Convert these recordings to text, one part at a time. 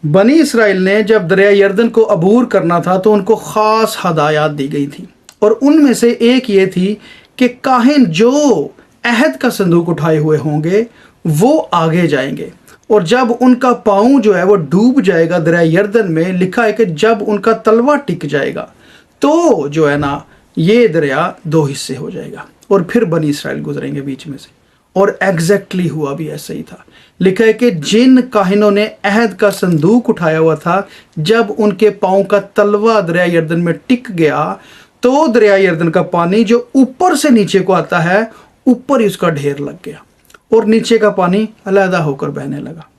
बनी इसराइल ने जब दरिया यर्दन को अबूर करना था तो उनको ख़ास हदायत दी गई थी, और उनमें से एक ये थी कि काहिन जो अहद का संदूक उठाए हुए होंगे वो आगे जाएंगे, और जब उनका पाँव जो है वो डूब जाएगा दरिया यर्दन में, लिखा है कि जब उनका तलवा टिक जाएगा तो जो है ना ये दरिया दो हिस्से हो जाएगा और फिर बनी इसराइल गुजरेंगे बीच में से। और एग्जैक्टली हुआ भी ऐसा ही था। लिखा है कि जिन काहिनों ने अहद का संदूक उठाया हुआ था, जब उनके पाँव का तलवा दरिया यर्दन में टिक गया तो दरिया यर्दन का पानी जो ऊपर से नीचे को आता है, ऊपर ही उसका ढेर लग गया और नीचे का पानी अलहदा होकर बहने लगा,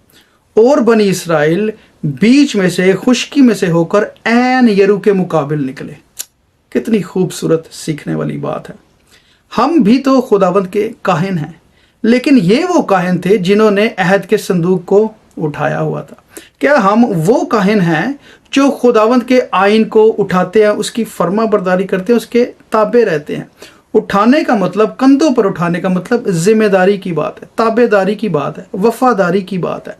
और बनी इसराइल बीच में से खुश्की में से होकर ऐन यरू के मुकाबिल निकले। कितनी खूबसूरत सीखने वाली बात है। हम भी तो खुदावंद के काहिन हैं, लेकिन ये वो काहिन थे जिन्होंने अहद के संदूक को उठाया हुआ था। क्या हम वो काहिन हैं जो खुदावंद के आइन को उठाते हैं, उसकी फर्मा बरदारी करते हैं, उसके ताबे रहते हैं? उठाने का मतलब, कंधों पर उठाने का मतलब जिम्मेदारी की बात है, ताबेदारी की बात है, वफादारी की बात है।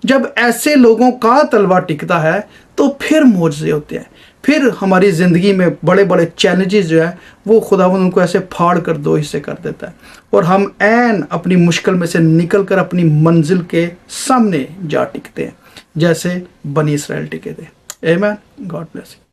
जब ऐसे लोगों का तलवा टिकता है तो फिर मोजज़े होते हैं, फिर हमारी ज़िंदगी में बड़े बड़े चैलेंजेस जो है वो खुदावंद उनको ऐसे फाड़ कर दो हिस्से कर देता है, और हम ऐन अपनी मुश्किल में से निकल कर अपनी मंजिल के सामने जा टिकते हैं, जैसे बनी इसराइल टिके थे। आमीन। God bless you.